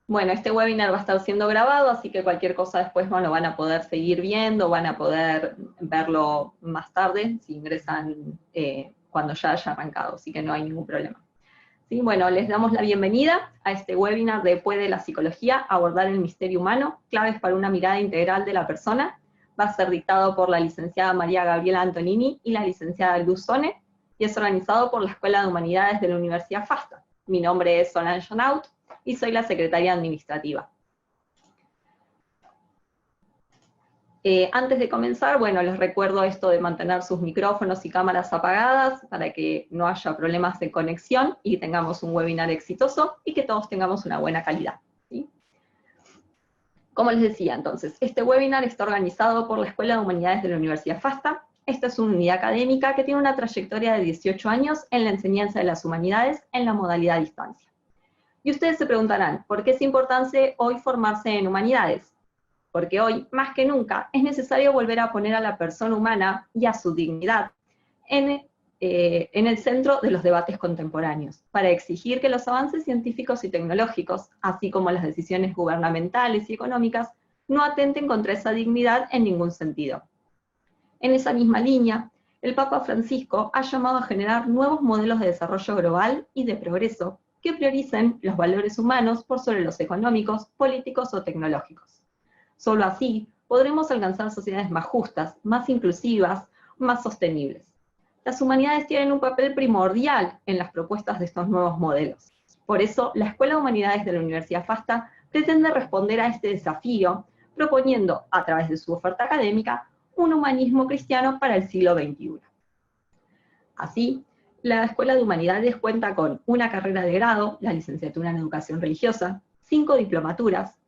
Bueno, este webinar va a estar siendo grabado, así que cualquier cosa después lo van a poder seguir viendo, van a poder verlo más tarde, si ingresan cuando ya haya arrancado, así que no hay ningún problema. ¿Sí? Bueno, les damos la bienvenida a este webinar de ¿Puede la psicología abordar el misterio humano? Claves para una mirada integral de la persona. Va a ser dictado por la licenciada María Gabriela Antonini y la licenciada Luz Sone, y es organizado por la Escuela de Humanidades de la Universidad FASTA. Mi nombre es Solange Jonaut y soy la secretaria administrativa. Antes de comenzar, bueno, les recuerdo esto de mantener sus micrófonos y cámaras apagadas para que no haya problemas de conexión y tengamos un webinar exitoso y que todos tengamos una buena calidad, ¿sí? Como les decía, entonces, este webinar está organizado por la Escuela de Humanidades de la Universidad FASTA. Esta es una unidad académica que tiene una trayectoria de 18 años en la enseñanza de las humanidades en la modalidad a distancia. Y ustedes se preguntarán, ¿por qué es importante hoy formarse en humanidades? Porque hoy, más que nunca, es necesario volver a poner a la persona humana y a su dignidad en el centro de los debates contemporáneos, para exigir que los avances científicos y tecnológicos, así como las decisiones gubernamentales y económicas, no atenten contra esa dignidad en ningún sentido. En esa misma línea, el Papa Francisco ha llamado a generar nuevos modelos de desarrollo global y de progreso que prioricen los valores humanos por sobre los económicos, políticos o tecnológicos. Solo así podremos alcanzar sociedades más justas, más inclusivas, más sostenibles. Las humanidades tienen un papel primordial en las propuestas de estos nuevos modelos. Por eso, la Escuela de Humanidades de la Universidad FASTA pretende responder a este desafío, proponiendo, a través de su oferta académica, un humanismo cristiano para el siglo XXI. Así, la Escuela de Humanidades cuenta con una carrera de grado, la licenciatura en Educación Religiosa, 5 diplomaturas,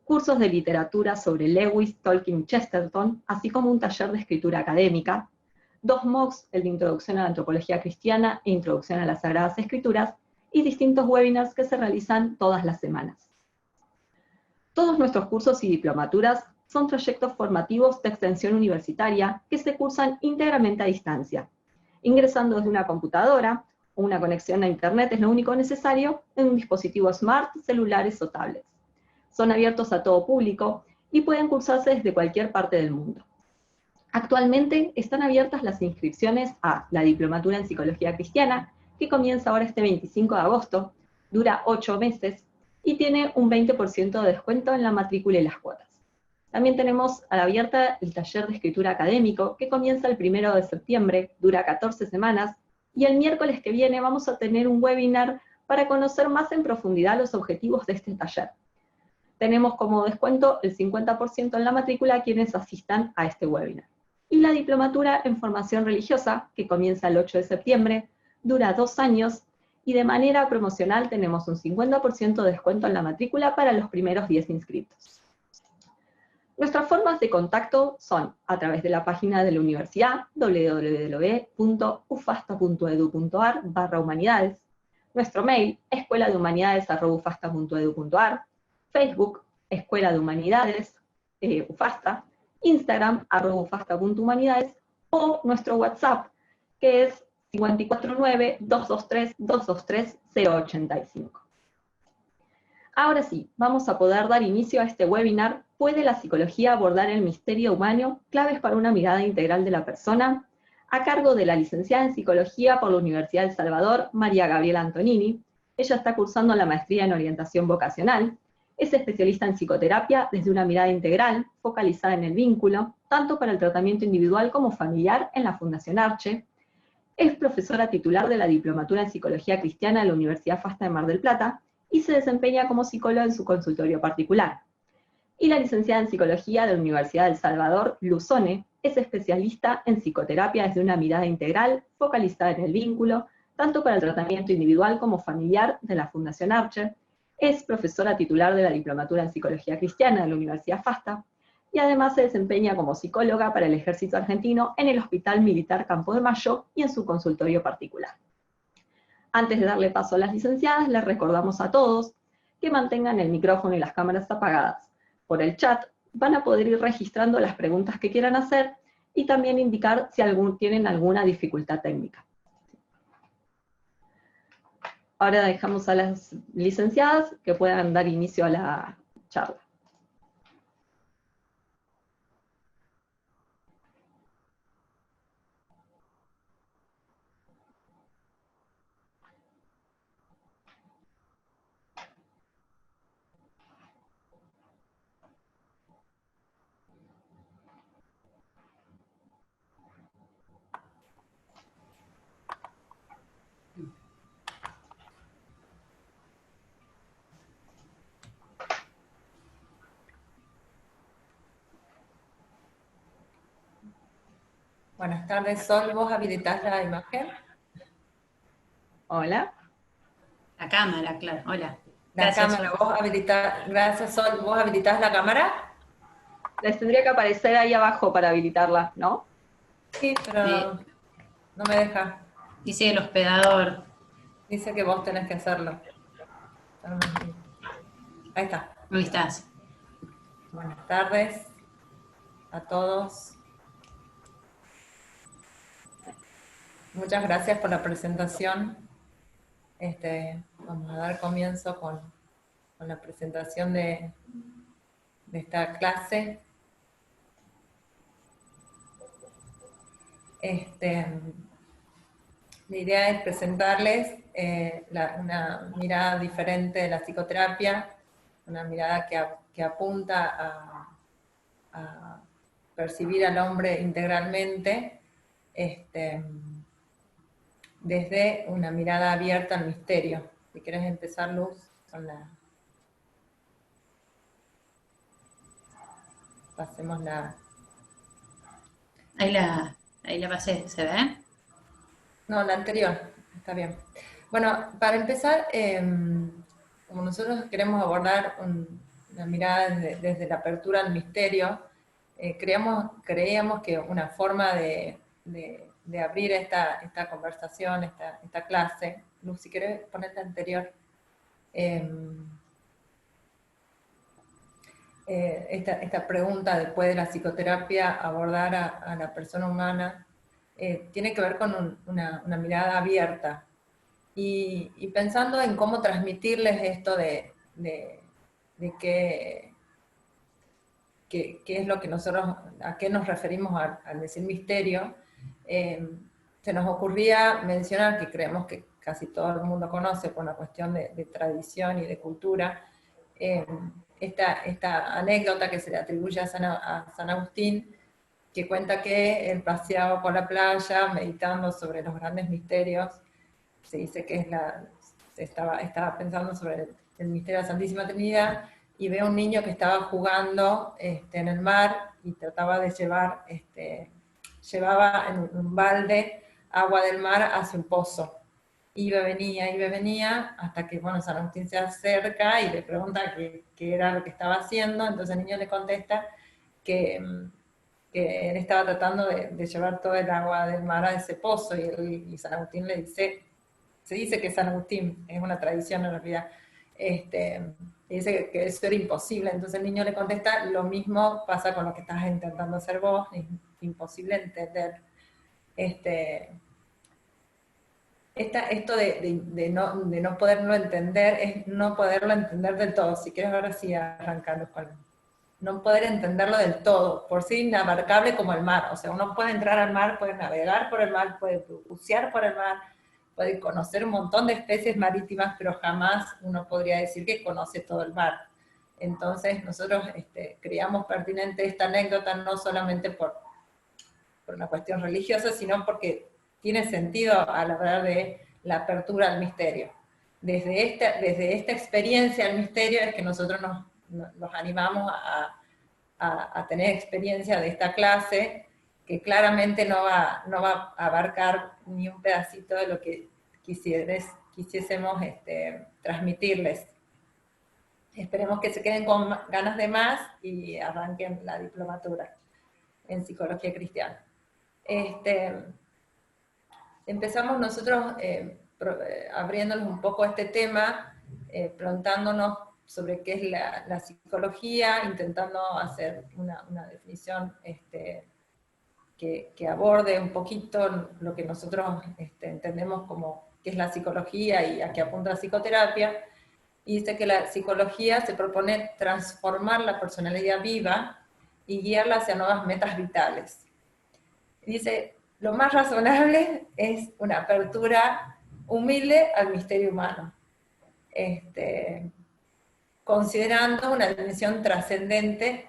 cursos de literatura sobre Lewis, Tolkien y Chesterton, así como un taller de escritura académica, 2 MOOCs, el de Introducción a la Antropología Cristiana e Introducción a las Sagradas Escrituras, y distintos webinars que se realizan todas las semanas. Todos nuestros cursos y diplomaturas son proyectos formativos de extensión universitaria que se cursan íntegramente a distancia, ingresando desde una computadora o una conexión a internet es lo único necesario en un dispositivo smart, celulares o tablets. Son abiertos a todo público y pueden cursarse desde cualquier parte del mundo. Actualmente están abiertas las inscripciones a la Diplomatura en Psicología Cristiana, que comienza ahora este 25 de agosto, dura 8 meses y tiene un 20% de descuento en la matrícula y las cuotas. También tenemos abierta el taller de escritura académico, que comienza el 1 de septiembre, dura 14 semanas, y el miércoles que viene vamos a tener un webinar para conocer más en profundidad los objetivos de este taller. Tenemos como descuento el 50% en la matrícula a quienes asistan a este webinar. Y la diplomatura en formación religiosa, que comienza el 8 de septiembre, dura 2 años, y de manera promocional tenemos un 50% de descuento en la matrícula para los primeros 10 inscritos. Nuestras formas de contacto son a través de la página de la universidad, www.ufasta.edu.ar/humanidades, nuestro mail, escueladehumanidades@ufasta.edu.ar, Facebook, Escuela de Humanidades, UFASTA, Instagram, @ufasta.humanidades, o nuestro WhatsApp, que es 549-223-223-085. Ahora sí, vamos a poder dar inicio a este webinar, ¿Puede la psicología abordar el misterio humano? Claves para una mirada integral de la persona, a cargo de la licenciada en Psicología por la Universidad de El Salvador, María Gabriela Antonini. Ella está cursando la maestría en orientación vocacional, es especialista en psicoterapia desde una mirada integral, focalizada en el vínculo, tanto para el tratamiento individual como familiar en la Fundación Arche. Es profesora titular de la Diplomatura en Psicología Cristiana de la Universidad FASTA de Mar del Plata, y se desempeña como psicóloga en su consultorio particular. Y la licenciada en Psicología de la Universidad de El Salvador, Luz Sone, es especialista en psicoterapia desde una mirada integral, focalizada en el vínculo, tanto para el tratamiento individual como familiar de la Fundación Archer, es profesora titular de la Diplomatura en Psicología Cristiana de la Universidad FASTA, y además se desempeña como psicóloga para el Ejército Argentino en el Hospital Militar Campo de Mayo y en su consultorio particular. Antes de darle paso a las licenciadas, les recordamos a todos que mantengan el micrófono y las cámaras apagadas. Por el chat van a poder ir registrando las preguntas que quieran hacer y también indicar si tienen alguna dificultad técnica. Ahora dejamos a las licenciadas que puedan dar inicio a la charla. Buenas tardes, Sol, ¿vos habilitás la imagen? Hola. La cámara, claro. Hola. La Gracias, cámara, Sol. vos habilitás, gracias Sol, ¿vos habilitás la cámara? Les tendría que aparecer ahí abajo para habilitarla, ¿no? Sí, pero no me deja. Dice el hospedador. Dice que vos tenés que hacerlo. Ahí está. ¿Dónde estás? Buenas tardes a todos. Muchas gracias por la presentación. Vamos a dar comienzo con la presentación de esta clase. La idea es presentarles una mirada diferente de la psicoterapia, una mirada que apunta a percibir al hombre integralmente, desde una mirada abierta al misterio. Si quieres empezar, Luz, con la... Pasemos la... Ahí la pasé, ¿se ve? No, la anterior, está bien. Bueno, para empezar, como nosotros queremos abordar una mirada desde la apertura al misterio, creíamos que una forma de abrir esta conversación, esta clase, Luz, si querés poner la anterior, esta pregunta después de la psicoterapia, abordar a la persona humana, tiene que ver con una mirada abierta y pensando en cómo transmitirles esto de qué es lo que nosotros, a qué nos referimos al decir misterio, se nos ocurría mencionar que creemos que casi todo el mundo conoce por una cuestión de tradición y de cultura, esta anécdota que se le atribuye a San Agustín, que cuenta que él paseaba por la playa meditando sobre los grandes misterios. Se dice que estaba pensando sobre el misterio de la Santísima Trinidad, y ve a un niño que estaba jugando en el mar y trataba de llevaba en un balde agua del mar hacia un pozo. Iba, venía, hasta que, bueno, San Agustín se acerca y le pregunta qué era lo que estaba haciendo. Entonces el niño le contesta que él estaba tratando de llevar todo el agua del mar a ese pozo, y San Agustín le dice, se dice que San Agustín, es una tradición en realidad, dice que eso era imposible. Entonces el niño le contesta, lo mismo pasa con lo que estás intentando hacer vos, es imposible entender. Esto de no poderlo entender, es no poderlo entender del todo. Si quieres ahora sí arrancarlo con no poder entenderlo del todo, por sí inabarcable como el mar. O sea, uno puede entrar al mar, puede navegar por el mar, puede bucear por el mar, puede conocer un montón de especies marítimas, pero jamás uno podría decir que conoce todo el mar. Entonces nosotros creíamos pertinente esta anécdota, no solamente por una cuestión religiosa, sino porque tiene sentido a la hora de la apertura al misterio. Desde esta experiencia al misterio es que nosotros nos animamos a tener experiencia de esta clase, que claramente no va a abarcar ni un pedacito de lo que quisiésemos transmitirles. Esperemos que se queden con ganas de más y arranquen la diplomatura en psicología cristiana. Empezamos nosotros abriéndonos un poco este tema, preguntándonos sobre qué es la psicología, intentando hacer una definición que aborde un poquito lo que nosotros entendemos como que es la psicología y a qué apunta la psicoterapia, y dice que la psicología se propone transformar la personalidad viva y guiarla hacia nuevas metas vitales. Dice, lo más razonable es una apertura humilde al misterio humano, considerando una dimensión trascendente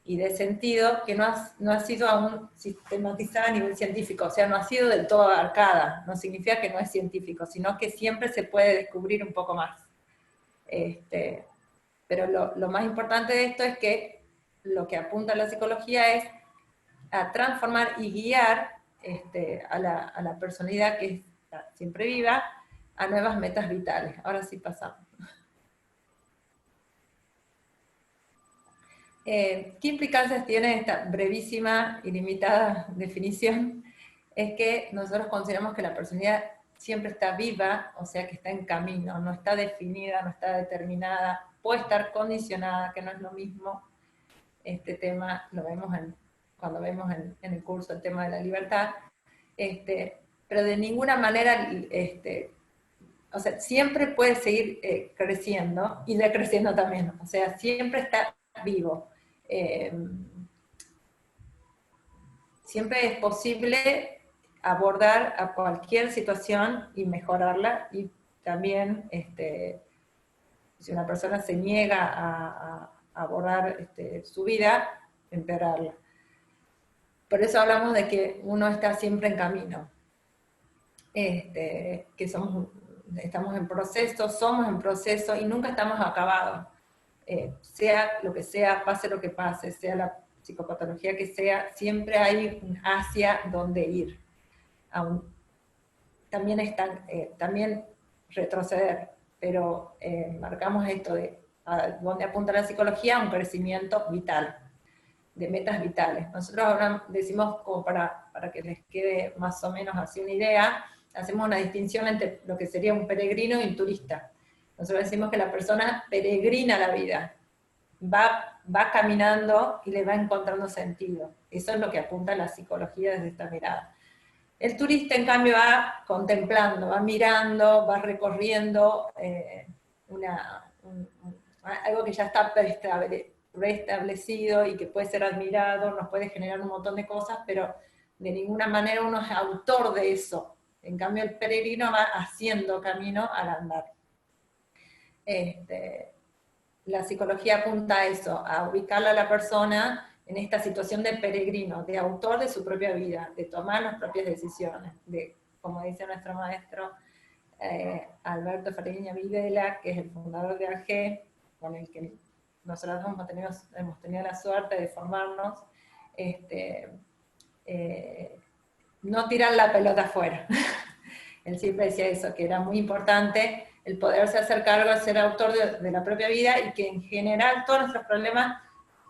y de sentido que no ha sido aún sistematizada a nivel científico, o sea, no ha sido del todo abarcada, no significa que no es científico, sino que siempre se puede descubrir un poco más. Pero lo más importante de esto es que lo que apunta la psicología es a transformar y guiar a la personalidad que está siempre viva a nuevas metas vitales. Ahora sí pasamos. ¿Qué implicancias tiene esta brevísima y limitada definición? Es que nosotros consideramos que la personalidad siempre está viva, o sea que está en camino, no está definida, no está determinada, puede estar condicionada, que no es lo mismo. Este tema lo vemos cuando vemos en el curso el tema de la libertad, pero de ninguna manera, o sea, siempre puede seguir creciendo y decreciendo también, o sea, siempre está vivo. Siempre es posible abordar a cualquier situación y mejorarla, y también si una persona se niega a abordar su vida, empeorarla. Por eso hablamos de que uno está siempre en camino, que estamos en proceso, somos en proceso y nunca estamos acabados. Sea lo que sea, pase lo que pase, sea la psicopatología que sea, siempre hay un hacia donde ir. También retroceder, pero marcamos esto de a dónde apunta la psicología, un crecimiento vital, de metas vitales. Nosotros ahora decimos, como para que les quede más o menos así una idea, hacemos una distinción entre lo que sería un peregrino y un turista. Nosotros decimos que la persona peregrina la vida, va caminando y le va encontrando sentido. Eso es lo que apunta la psicología desde esta mirada. El turista, en cambio, va contemplando, va mirando, va recorriendo algo que ya está preestablecido y que puede ser admirado, nos puede generar un montón de cosas, pero de ninguna manera uno es autor de eso. En cambio, el peregrino va haciendo camino al andar. La psicología apunta a eso, a ubicarla a la persona en esta situación de peregrino, de autor de su propia vida, de tomar las propias decisiones, de, como dice nuestro maestro Alberto Fariña Videla, que es el fundador de AG, con el que nosotros hemos tenido la suerte de formarnos, no tirar la pelota afuera. Él siempre decía eso, que era muy importante el poderse hacer cargo de ser autor de la propia vida, y que en general todos nuestros problemas,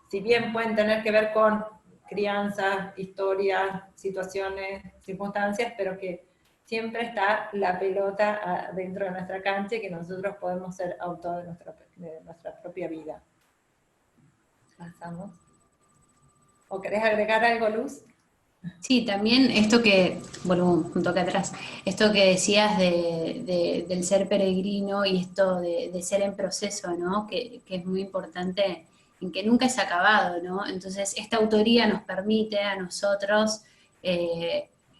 si bien pueden tener que ver con crianza, historias, situaciones, circunstancias, pero que siempre está la pelota dentro de nuestra cancha y que nosotros podemos ser autor de nuestra propia vida. Pasamos. ¿O querés agregar algo, Luz? Sí, también esto que, bueno, un toque atrás, esto que decías del ser peregrino y esto de ser en proceso, ¿no? Que es muy importante, en que nunca es acabado, ¿no? Entonces, esta autoría nos permite a nosotros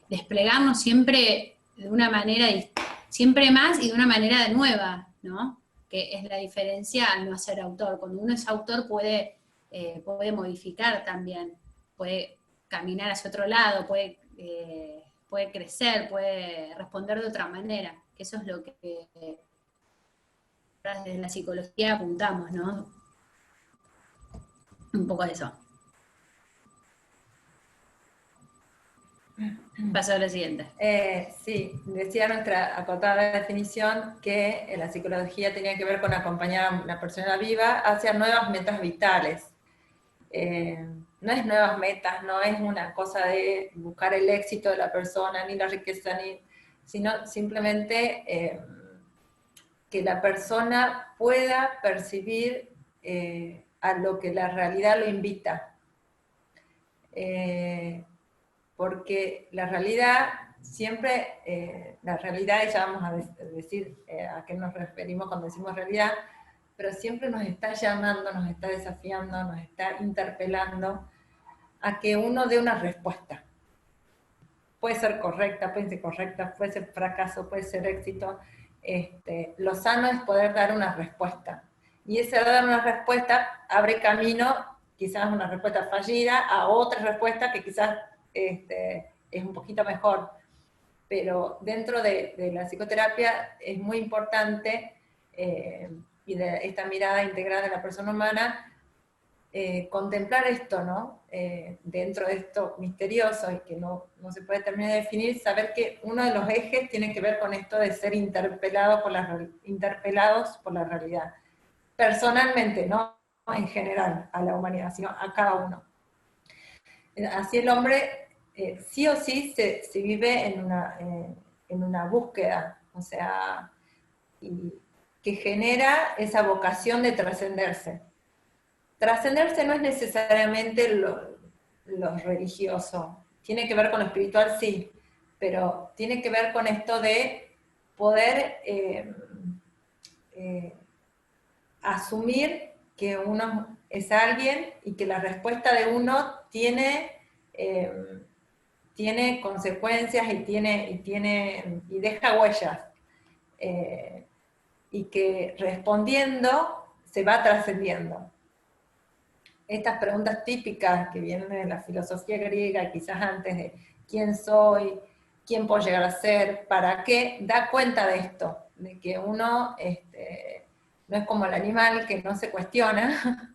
desplegarnos siempre de una manera, siempre más y de una manera nueva, ¿no? Que es la diferencia al no ser autor. Cuando uno es autor puede modificar también, puede caminar hacia otro lado, puede crecer, puede responder de otra manera, que eso es lo que desde la psicología apuntamos, ¿no? Un poco a eso. Paso a lo siguiente. Sí, decía nuestra acotada definición que la psicología tenía que ver con acompañar a una persona viva hacia nuevas metas vitales. No es nuevas metas, no es una cosa de buscar el éxito de la persona, ni la riqueza, sino simplemente que la persona pueda percibir a lo que la realidad lo invita. Porque la realidad siempre la realidad, y ya vamos a decir a qué nos referimos cuando decimos realidad, pero siempre nos está llamando, nos está desafiando, nos está interpelando a que uno dé una respuesta. Puede ser correcta, puede ser incorrecta, puede ser fracaso, puede ser éxito. Lo sano es poder dar una respuesta. Y ese dar una respuesta abre camino, quizás una respuesta fallida, a otra respuesta que quizás es un poquito mejor. Pero dentro de la psicoterapia es muy importante, y de esta mirada integral de la persona humana, contemplar esto, ¿no? Dentro de esto misterioso y que no se puede terminar de definir, saber que uno de los ejes tiene que ver con esto de ser interpelados por la realidad. Personalmente, no en general a la humanidad, sino a cada uno. Así el hombre sí o sí se vive en una búsqueda, o sea, que genera esa vocación de trascenderse. Trascenderse no es necesariamente lo religioso, tiene que ver con lo espiritual, sí, pero tiene que ver con esto de poder asumir que uno es alguien y que la respuesta de uno tiene consecuencias y deja huellas, y que respondiendo se va trascendiendo. Estas preguntas típicas que vienen de la filosofía griega, quizás antes de quién soy, quién puedo llegar a ser, para qué, da cuenta de esto, de que uno no es como el animal que no se cuestiona,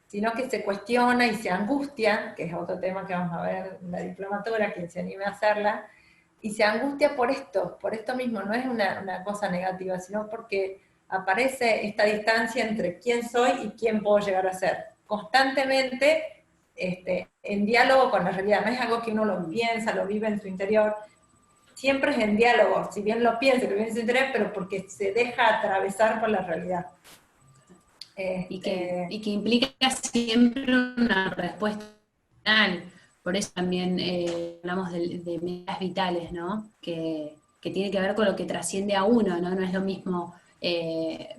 sino que se cuestiona y se angustia, que es otro tema que vamos a ver en la diplomatura, quien se anime a hacerla, y se angustia por esto mismo, no es una cosa negativa, sino porque aparece esta distancia entre quién soy y quién puedo llegar a ser. Constantemente en diálogo con la realidad, no es algo que uno lo piensa, lo vive en su interior, siempre es en diálogo, si bien lo piensa, lo vive en su interior, pero porque se deja atravesar por la realidad. Y que implica siempre una respuesta final. Por eso también hablamos de medidas vitales, ¿no? Que tiene que ver con lo que trasciende a uno, ¿no? No es lo mismo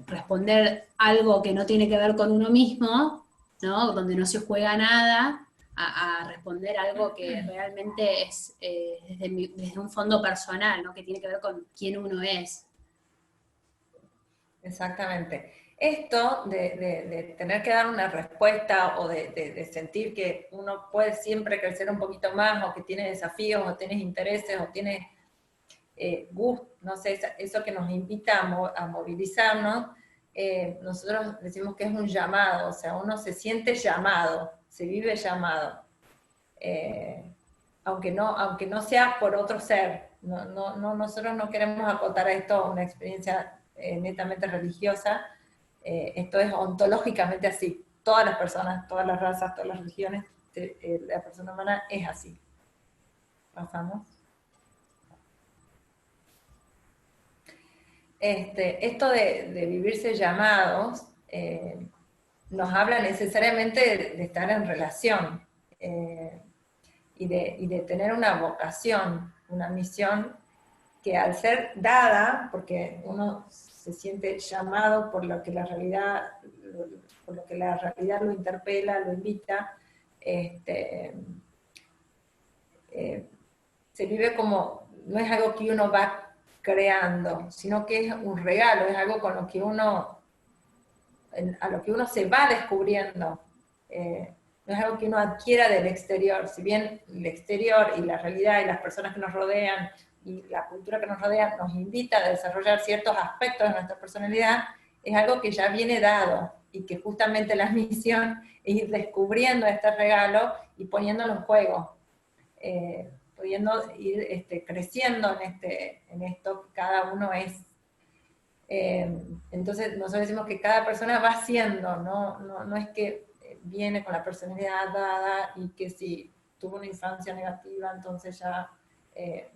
responder algo que no tiene que ver con uno mismo, ¿no? Donde no se juega nada, a responder algo que realmente es desde un fondo personal, ¿no? Que tiene que ver con quién uno es. Exactamente. Esto de tener que dar una respuesta o de sentir que uno puede siempre crecer un poquito más, o que tiene desafíos, o tienes intereses, o tienes gusto, no sé, eso que nos invita a movilizarnos, nosotros decimos que es un llamado, o sea, uno se siente llamado, se vive llamado, aunque no sea por otro ser. Nosotros no queremos acotar a esto una experiencia netamente religiosa. Esto es ontológicamente así. Todas las personas, todas las razas, todas las religiones, la persona humana es así. Pasamos. Esto de vivirse llamados nos habla necesariamente de estar en relación y de tener una vocación, una misión que al ser dada, porque uno se siente llamado por lo que la realidad lo interpela, lo invita, se vive como, no es algo que uno va creando, sino que es un regalo, es algo con lo que a lo que uno se va descubriendo. No es algo que uno adquiera del exterior, si bien el exterior y la realidad y las personas que nos rodean y la cultura que nos rodea nos invita a desarrollar ciertos aspectos de nuestra personalidad, es algo que ya viene dado, y que justamente la misión es ir descubriendo este regalo y poniéndolo en juego, pudiendo ir creciendo en esto que cada uno es. Entonces nosotros decimos que cada persona va siendo, no es que viene con la personalidad dada y que si tuvo una infancia negativa, entonces ya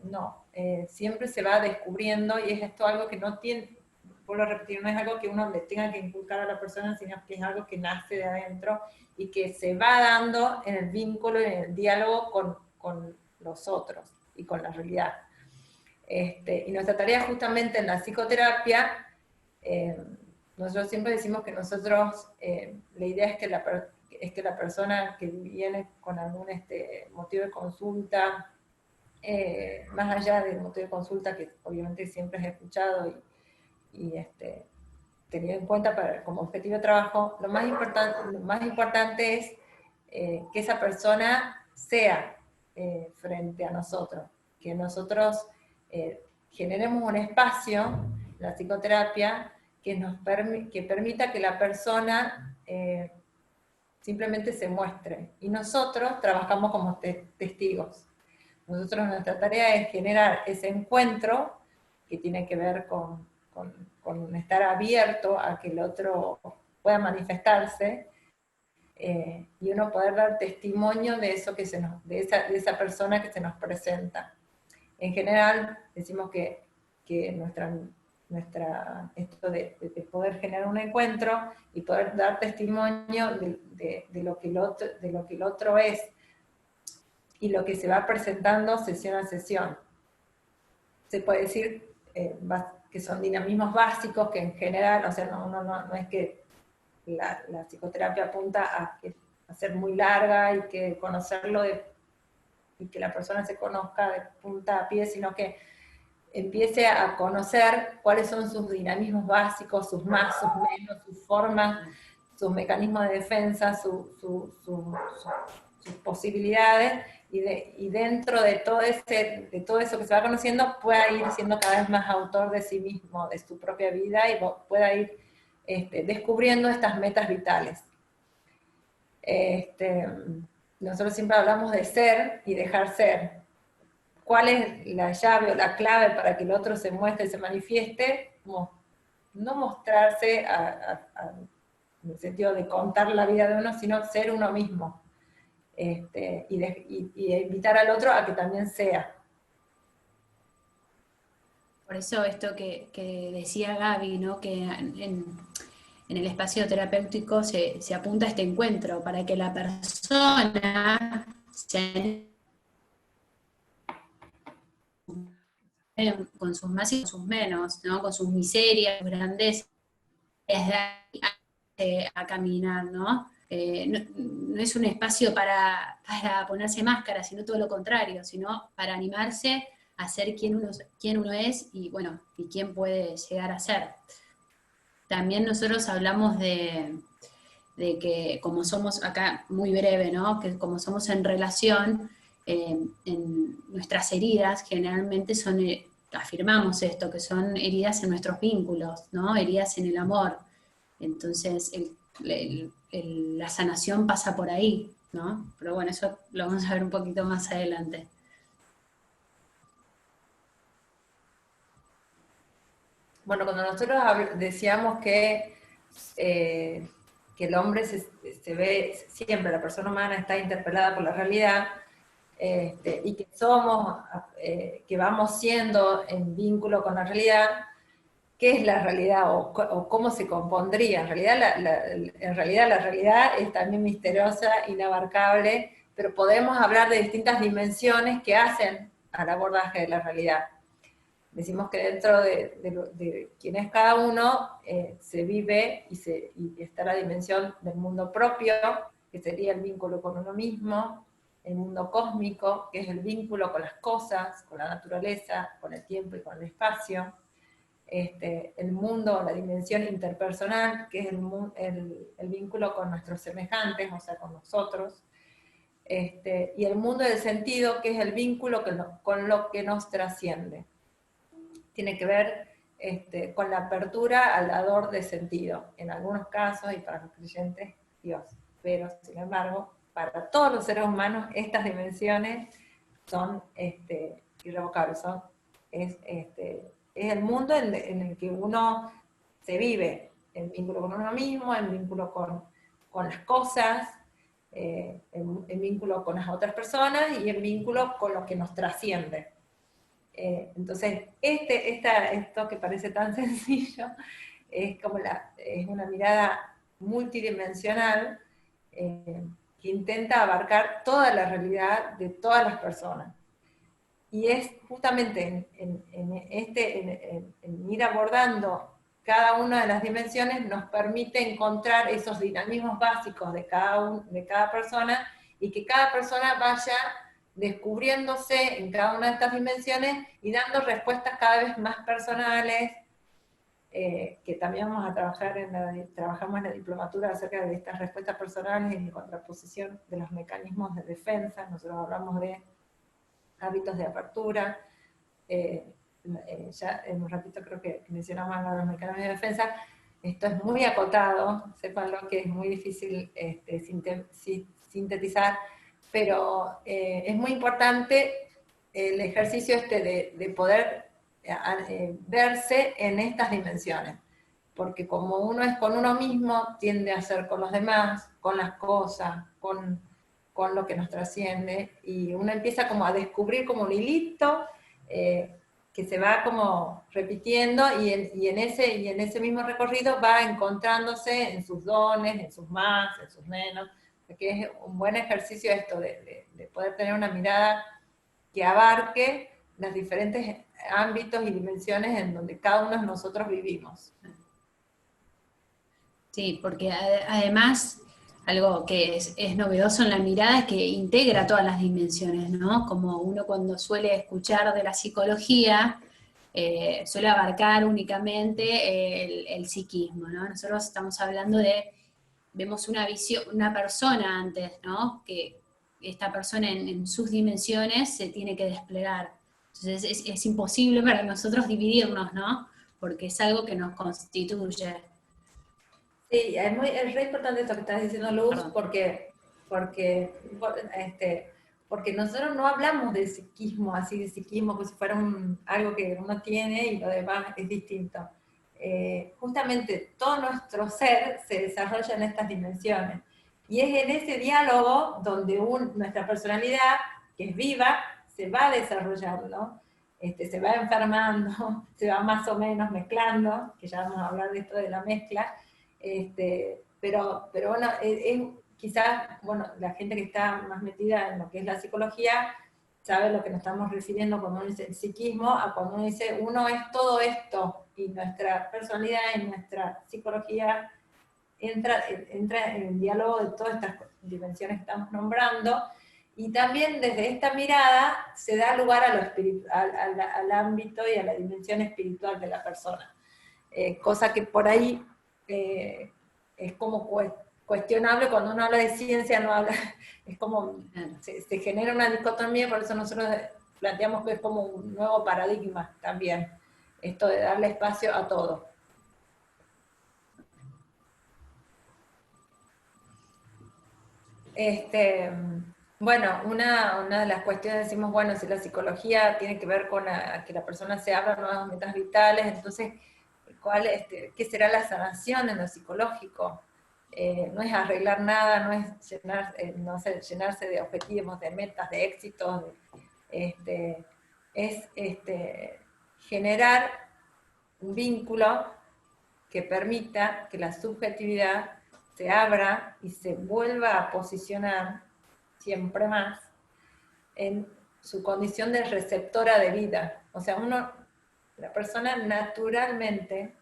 no. Siempre se va descubriendo, y es esto algo que no tiene, vuelvo a repetir, no es algo que uno le tenga que inculcar a la persona, sino que es algo que nace de adentro y que se va dando en el vínculo y en el diálogo con los otros. y con la realidad. Y nuestra tarea justamente en la psicoterapia, nosotros siempre decimos que nosotros, la idea es que la persona que viene con algún motivo de consulta, más allá del motivo de consulta que obviamente siempre es escuchado y tenido en cuenta como objetivo de trabajo, lo más importante es que esa persona sea frente a nosotros, que nosotros generemos un espacio, la psicoterapia, que permita que la persona simplemente se muestre, y nosotros trabajamos como testigos. Nuestra tarea es generar ese encuentro que tiene que ver con estar abierto a que el otro pueda manifestarse, y uno poder dar testimonio de eso de esa persona que se nos presenta. En general, decimos que esto de poder generar un encuentro y poder dar testimonio de lo que el otro es, y lo que se va presentando sesión a sesión. Se puede decir que son dinamismos básicos, que en general, o sea, no es que la psicoterapia apunta a ser muy larga y que conocerlo y que la persona se conozca de punta a pie, sino que empiece a conocer cuáles son sus dinamismos básicos, sus más, sus menos, sus formas, sus mecanismos de defensa, sus posibilidades, y dentro de todo eso que se va conociendo, pueda ir siendo cada vez más autor de sí mismo, de su propia vida, y pueda ir descubriendo estas metas vitales. Nosotros siempre hablamos de ser y dejar ser. ¿Cuál es la llave o la clave para que el otro se muestre y se manifieste? No mostrarse en el sentido de contar la vida de uno, sino ser uno mismo. Y invitar al otro a que también sea. Por eso esto que decía Gaby, ¿no? Que en el espacio terapéutico se apunta a este encuentro para que la persona con sus más y con sus menos, ¿no? Con sus miserias, sus grandezas, a caminar, ¿no? No es un espacio para ponerse máscara, sino todo lo contrario, sino para animarse a ser quien uno es y, bueno, y quién puede llegar a ser. También nosotros hablamos de que como somos, acá muy breve, ¿no? Que como somos en relación, en nuestras heridas generalmente son, afirmamos esto, que son heridas en nuestros vínculos, ¿no? Heridas en el amor. Entonces la sanación pasa por ahí, ¿no? Pero bueno, eso lo vamos a ver un poquito más adelante. Bueno, cuando nosotros decíamos que el hombre se ve siempre, la persona humana está interpelada por la realidad, y que que vamos siendo en vínculo con la realidad, ¿qué es la realidad o cómo se compondría? En realidad la realidad es también misteriosa, inabarcable, pero podemos hablar de distintas dimensiones que hacen al abordaje de la realidad. Decimos que dentro de quién es cada uno, se vive y está la dimensión del mundo propio, que sería el vínculo con uno mismo, el mundo cósmico, que es el vínculo con las cosas, con la naturaleza, con el tiempo y con el espacio, el mundo, la dimensión interpersonal, que es el vínculo con nuestros semejantes, o sea, con nosotros, y el mundo del sentido, que es el vínculo con lo que nos trasciende. Tiene que ver con la apertura al dador de sentido, en algunos casos, y para los creyentes, Dios. Pero, sin embargo, para todos los seres humanos, estas dimensiones son irrevocables, es el mundo en el que uno se vive, el vínculo con uno mismo, el vínculo con las cosas, el vínculo con las otras personas, y el vínculo con lo que nos trasciende. Entonces, esto que parece tan sencillo, es una mirada multidimensional, que intenta abarcar toda la realidad de todas las personas. y es justamente en ir abordando cada una de las dimensiones nos permite encontrar esos dinamismos básicos de cada persona, y que cada persona vaya descubriéndose en cada una de estas dimensiones y dando respuestas cada vez más personales, que también vamos a trabajar trabajamos en la diplomatura acerca de estas respuestas personales en contraposición de los mecanismos de defensa. Nosotros hablamos de hábitos de apertura, ya en un ratito creo que mencionamos los mecanismos de defensa. Esto es muy acotado, sépanlo que es muy difícil sintetizar, pero es muy importante el ejercicio de poder verse en estas dimensiones, porque como uno es con uno mismo, tiende a ser con los demás, con las cosas, con lo que nos trasciende, y uno empieza como a descubrir como un hilito que se va como repitiendo, y en ese mismo recorrido va encontrándose en sus dones, en sus más, en sus menos, que es un buen ejercicio esto de poder tener una mirada que abarque los diferentes ámbitos y dimensiones en donde cada uno de nosotros vivimos. Sí, porque además algo que es novedoso en la mirada es que integra todas las dimensiones, ¿no? Como uno cuando suele escuchar de la psicología, suele abarcar únicamente el psiquismo, ¿no? Nosotros estamos hablando vemos una visión, una persona antes, ¿no? Que esta persona en sus dimensiones se tiene que desplegar. Entonces es imposible para nosotros dividirnos, ¿no? Porque es algo que nos constituye. Sí, es re importante esto que estás diciendo, Luz, porque nosotros no hablamos de psiquismo, así de psiquismo, como si fuera algo que uno tiene y lo demás es distinto. Justamente todo nuestro ser se desarrolla en estas dimensiones. Y es en ese diálogo donde nuestra personalidad, que es viva, se va desarrollando, se va enfermando, se va más o menos mezclando, que ya vamos a hablar de esto de la mezcla. Pero bueno, quizás, bueno, la gente que está más metida en lo que es la psicología sabe lo que nos estamos refiriendo cuando uno dice el psiquismo, a cuando uno dice uno es todo esto, y nuestra personalidad y nuestra psicología entra en el diálogo de todas estas dimensiones que estamos nombrando, y también desde esta mirada se da lugar a al ámbito y a la dimensión espiritual de la persona, cosa que por ahí es como cuestionable cuando uno habla de ciencia, no habla, es como, se genera una dicotomía, por eso nosotros planteamos que es como un nuevo paradigma también, esto de darle espacio a todo. Bueno, una de las cuestiones, decimos, bueno, si la psicología tiene que ver con que la persona se abra nuevas metas vitales, entonces, ¿qué será la sanación en lo psicológico? No es arreglar nada, no es llenarse de objetivos, de metas, de éxitos, es generar un vínculo que permita que la subjetividad se abra y se vuelva a posicionar siempre más en su condición de receptora de vida. O sea, la persona naturalmente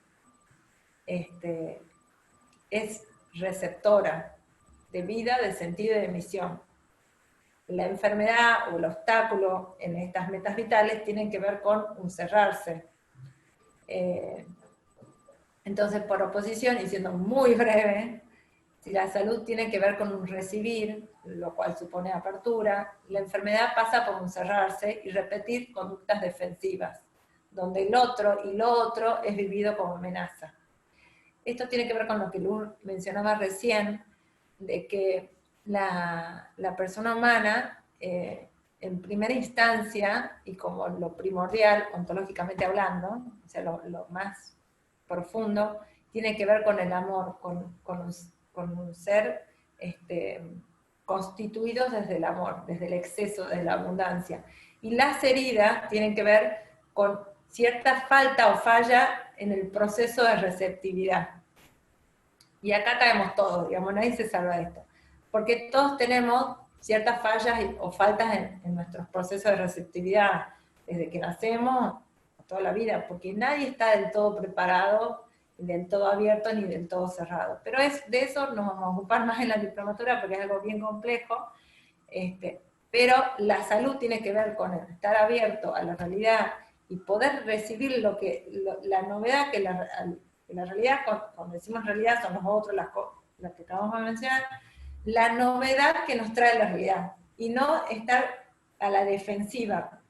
es receptora de vida, de sentido y de misión. La enfermedad o el obstáculo en estas metas vitales tienen que ver con un cerrarse. Entonces, por oposición, y siendo muy breve, si la salud tiene que ver con un recibir, lo cual supone apertura, la enfermedad pasa por un cerrarse y repetir conductas defensivas, donde el otro y lo otro es vivido como amenaza. Esto tiene que ver con lo que Luz mencionaba recién, de que la persona humana, en primera instancia, y como lo primordial, ontológicamente hablando, o sea, lo más profundo, tiene que ver con el amor, con un ser constituido desde el amor, desde el exceso, desde la abundancia. Y las heridas tienen que ver con cierta falta o falla en el proceso de receptividad. Y acá caemos todos, digamos, nadie se salva de esto. Porque todos tenemos ciertas fallas o faltas en nuestros procesos de receptividad. desde que nacemos, toda la vida, porque nadie está del todo preparado, ni del todo abierto, ni del todo cerrado. Pero de eso nos vamos a ocupar más en la diplomatura, porque es algo bien complejo, pero la salud tiene que ver con estar abierto a la realidad y poder recibir la novedad que la realidad, cuando decimos realidad son los otros, las que acabamos de mencionar, la novedad que nos trae la realidad, y no estar a la defensiva.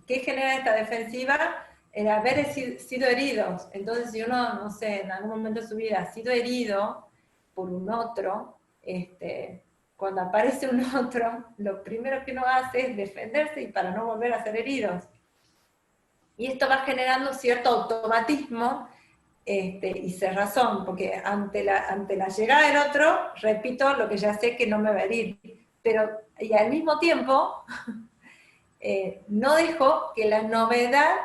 ¿Qué genera esta defensiva? El haber sido heridos. Entonces, si uno, no sé, en algún momento de su vida ha sido herido por un otro, cuando aparece un otro, lo primero que uno hace es defenderse y para no volver a ser heridos. Y esto va generando cierto automatismo y cerrazón, porque ante la llegada del otro, repito lo que ya sé que no me va a herir. Y al mismo tiempo, no dejo que la novedad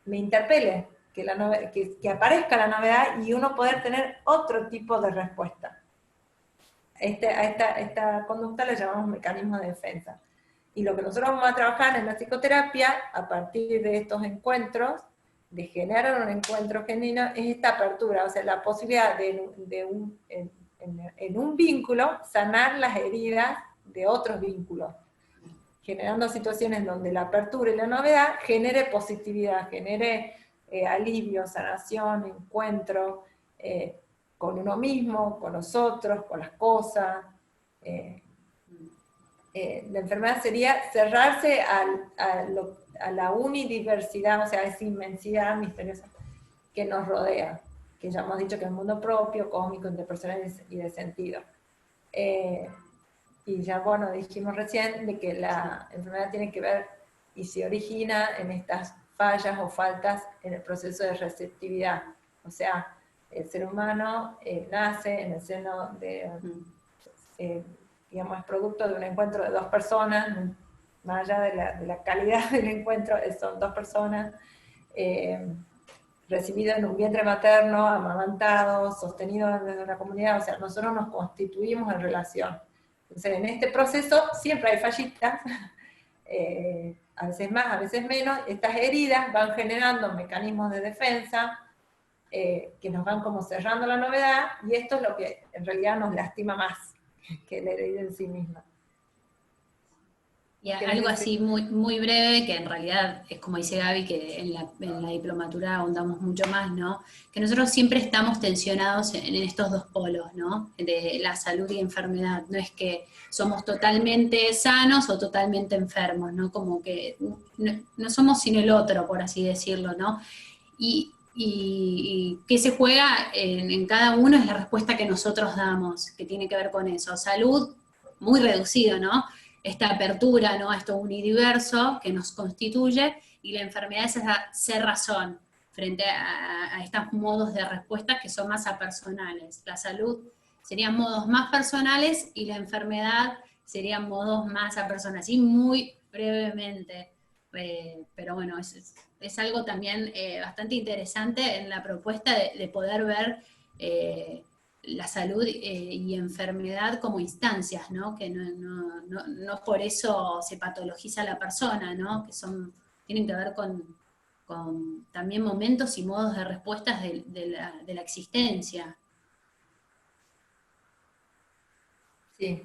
me interpele, que aparezca la novedad y uno poder tener otro tipo de respuesta. A esta conducta le llamamos mecanismo de defensa. Y lo que nosotros vamos a trabajar en la psicoterapia, a partir de estos encuentros, de generar un encuentro genuino, es esta apertura, o sea, la posibilidad en un vínculo, sanar las heridas de otros vínculos, generando situaciones donde la apertura y la novedad genere positividad, genere alivio, sanación, encuentro con uno mismo, con los otros, con las cosas. La enfermedad sería cerrarse a la unidiversidad, o sea, a esa inmensidad misteriosa que nos rodea, que ya hemos dicho que es el mundo propio, cósmico, interpersonal y de sentido. Y ya, bueno, dijimos recién de que la enfermedad tiene que ver y se origina en estas fallas o faltas en el proceso de receptividad. O sea, el ser humano nace en el seno de, digamos, es producto de un encuentro de dos personas, más allá de la calidad del encuentro, son dos personas, recibido en un vientre materno, amamantado, sostenido desde una comunidad, o sea, nosotros nos constituimos en relación. Entonces, en este proceso siempre hay fallitas, a veces más, a veces menos. Estas heridas van generando mecanismos de defensa que nos van como cerrando la novedad, y esto es lo que en realidad nos lastima más que la herida en sí misma. Y algo así muy, muy breve, que en realidad es como dice Gaby, que en la diplomatura ahondamos mucho más, ¿no? Que nosotros siempre estamos tensionados en estos dos polos, ¿no? De la salud y enfermedad. No es que somos totalmente sanos o totalmente enfermos, ¿no? Como que no somos sin el otro, por así decirlo, ¿no? Y qué se juega en cada uno es la respuesta que nosotros damos, que tiene que ver con eso. Salud, muy reducido, ¿no? Esta apertura, ¿no?, a esto universo que nos constituye, y la enfermedad es esa cerrazón frente a estos modos de respuesta que son más apersonales. La salud serían modos más personales y la enfermedad serían modos más apersonales. Y muy brevemente, pero bueno, es algo también bastante interesante en la propuesta de poder ver la salud y enfermedad como instancias, ¿no? Que no por eso se patologiza a la persona, ¿no? Que tienen que ver con también momentos y modos de respuestas de la existencia. Sí,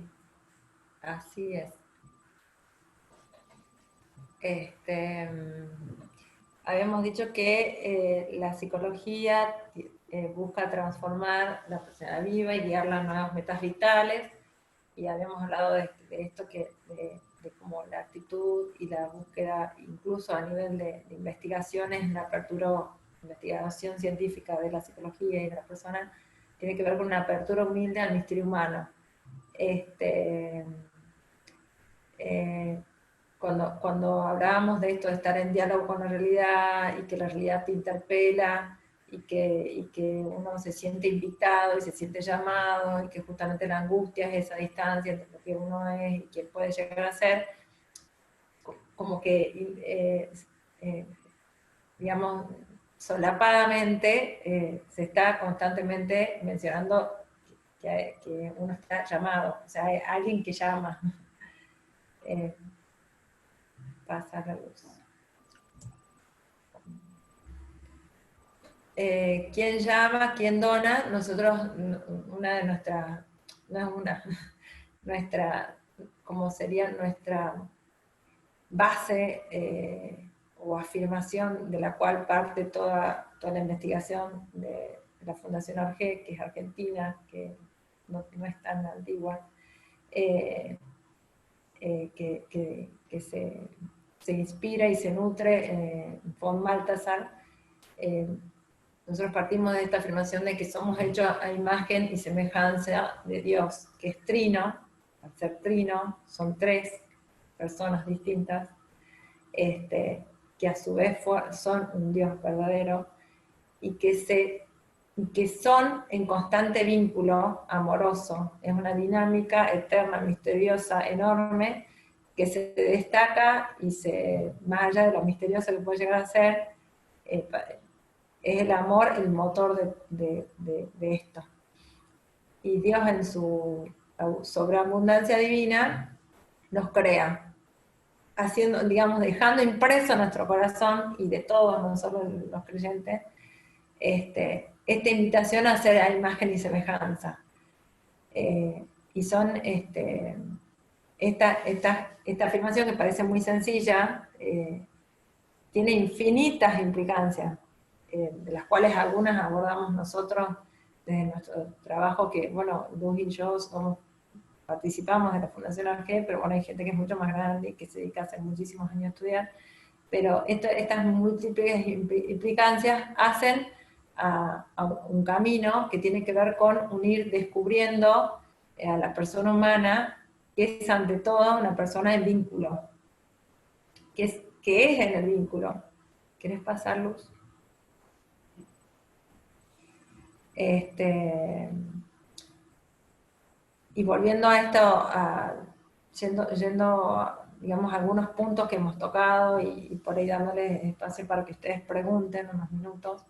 así es. Habíamos dicho que la psicología busca transformar la persona viva y guiarla a nuevas metas vitales, y habíamos hablado de esto, de cómo la actitud y la búsqueda, incluso a nivel de investigaciones, la apertura, investigación científica de la psicología y de la persona, tiene que ver con una apertura humilde al misterio humano. Cuando hablábamos de esto, de estar en diálogo con la realidad, y que la realidad te interpela, y que uno se siente invitado y se siente llamado, y que justamente la angustia es esa distancia entre lo que uno es y quien puede llegar a ser, como que, digamos, solapadamente se está constantemente mencionando que uno está llamado, o sea, hay alguien que llama. Pasa la luz. quién llama, quién dona. Nosotros, una de nuestras, no es una, nuestra, como sería nuestra base o afirmación de la cual parte toda la investigación de la Fundación Orge, que es argentina, que no es tan antigua, que se inspira y se nutre von Balthasar. Nosotros partimos de esta afirmación de que somos hechos a imagen y semejanza de Dios, que es trino. Al ser trino, son tres personas distintas, que a su vez son un Dios verdadero, y que son en constante vínculo amoroso. Es una dinámica eterna, misteriosa, enorme, que se destaca y más allá de lo misterioso que puede llegar a ser, es el amor el motor de esto. Y Dios en su sobreabundancia divina nos crea, haciendo, digamos, dejando impreso en nuestro corazón, y de todos, no solo los creyentes, esta invitación a ser a imagen y semejanza. Y son esta afirmación, que parece muy sencilla, tiene infinitas implicancias, de las cuales algunas abordamos nosotros desde nuestro trabajo, que, bueno, Luz y yo participamos de la Fundación Orge, pero bueno, hay gente que es mucho más grande y que se dedica hace muchísimos años a estudiar, pero estas múltiples implicancias hacen a un camino que tiene que ver con ir descubriendo a la persona humana, que es ante todo una persona en vínculo, que es en el vínculo. ¿Querés pasar, Luz? Y volviendo a esto, yendo digamos, algunos puntos que hemos tocado, y por ahí dándoles espacio para que ustedes pregunten unos minutos,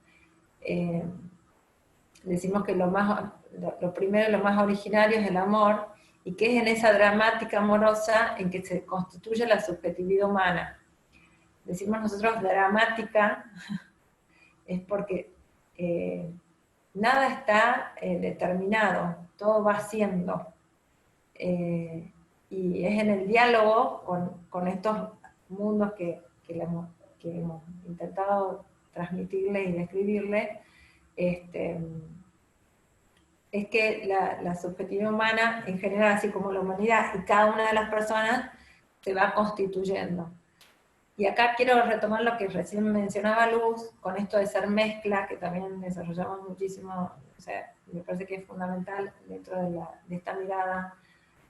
decimos que lo primero, lo más originario es el amor, y que es en esa dramática amorosa en que se constituye la subjetividad humana. Decimos nosotros dramática, es porque nada está determinado, todo va siendo. Y es en el diálogo con estos mundos que hemos intentado transmitirle y describirle, es que la subjetividad humana en general, así como la humanidad y cada una de las personas, se va constituyendo. Y acá quiero retomar lo que recién mencionaba Luz, con esto de ser mezcla, que también desarrollamos muchísimo, o sea, me parece que es fundamental dentro de esta mirada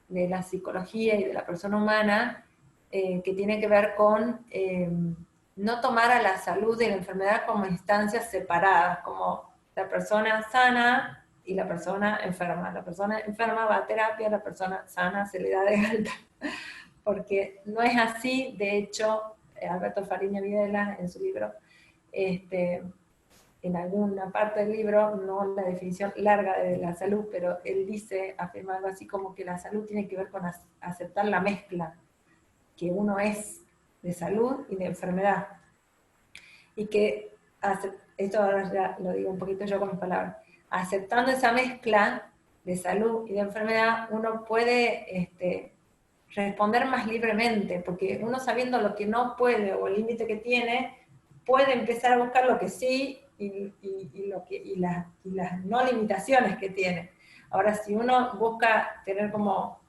de la psicología y de la persona humana, que tiene que ver con no tomar a la salud y la enfermedad como instancias separadas, como la persona sana y la persona enferma. La persona enferma va a terapia, la persona sana se le da de alta. Porque no es así. De hecho, Alberto Fariña Videla, en su libro, en alguna parte del libro, no la definición larga de la salud, pero él afirma algo así como que la salud tiene que ver con aceptar la mezcla, que uno es de salud y de enfermedad. Y que, esto ahora ya lo digo un poquito yo con mis palabras, aceptando esa mezcla de salud y de enfermedad, uno puede responder más libremente, porque uno, sabiendo lo que no puede o el límite que tiene, puede empezar a buscar lo que sí y las no limitaciones que tiene. Ahora, si uno busca tener como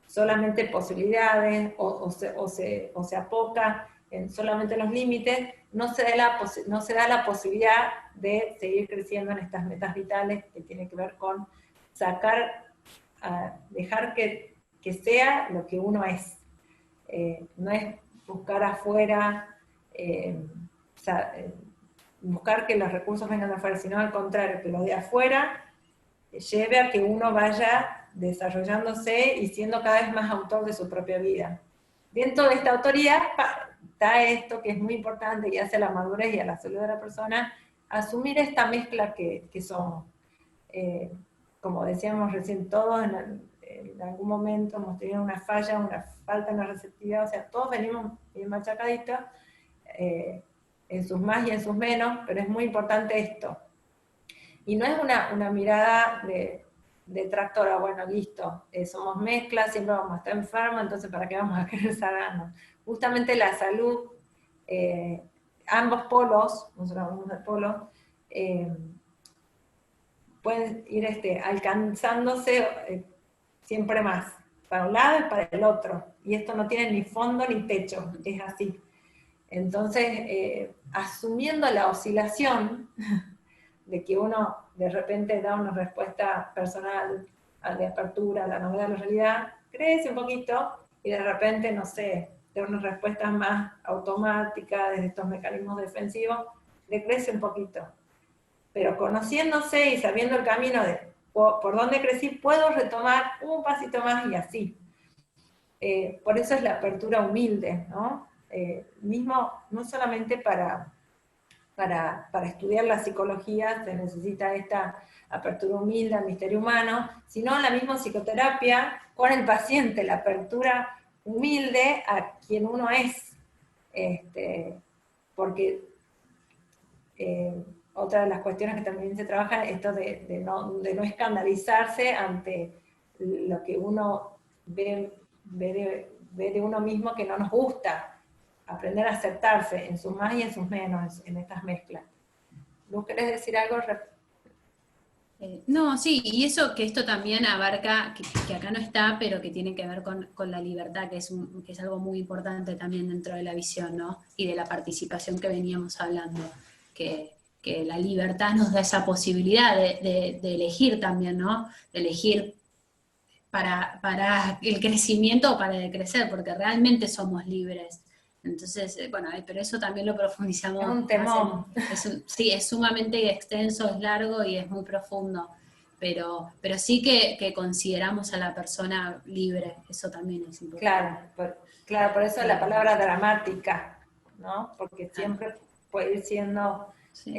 solamente posibilidades o se apoca en solamente los límites, no se da la posibilidad de seguir creciendo en estas metas vitales, que tiene que ver con dejar que sea lo que uno es. No es buscar afuera, buscar que los recursos vengan de afuera, sino al contrario, que lo de afuera lleve a que uno vaya desarrollándose y siendo cada vez más autor de su propia vida. Dentro de esta autoridad está esto que es muy importante y hace a la madurez y a la salud de la persona, asumir esta mezcla que somos. Como decíamos recién, todos en algún momento hemos tenido una falla, una falta en la receptividad, o sea, todos venimos bien machacaditos, en sus más y en sus menos, pero es muy importante esto. Y no es una mirada de tractora, bueno, listo, somos mezclas, siempre vamos a estar enfermos, entonces ¿para qué vamos a querer sanarnos? Justamente la salud, ambos polos, nosotros hablamos de polos, pueden ir alcanzándose siempre más, para un lado y para el otro, y esto no tiene ni fondo ni techo, es así. Entonces, asumiendo la oscilación, de que uno de repente da una respuesta personal de apertura a la novedad de la realidad, crece un poquito, y de repente, no sé, da una respuesta más automática desde estos mecanismos defensivos, decrece un poquito. Pero conociéndose y sabiendo el camino de por dónde crecí, puedo retomar un pasito más y así. Por eso es la apertura humilde, ¿no? Mismo, no solamente para estudiar la psicología se necesita esta apertura humilde al misterio humano, sino la misma psicoterapia con el paciente, la apertura humilde a quien uno es. Porque otra de las cuestiones que también se trabaja es esto de no escandalizarse ante lo que uno ve de uno mismo que no nos gusta. Aprender a aceptarse en sus más y en sus menos, en estas mezclas. ¿Vos querés decir algo? No, sí, y eso que esto también abarca, que acá no está, pero que tiene que ver con la libertad, que es algo muy importante también dentro de la visión, ¿no? Y de la participación que veníamos hablando, que la libertad nos da esa posibilidad de elegir también, ¿no? De elegir para el crecimiento o para decrecer, porque realmente somos libres. Entonces, bueno, pero eso también lo profundizamos. Es un temón. Sí, es sumamente extenso, es largo y es muy profundo, pero sí que consideramos a la persona libre, eso también es importante. Claro, por eso la palabra dramática, ¿no? Porque siempre puede ir siendo... Sí.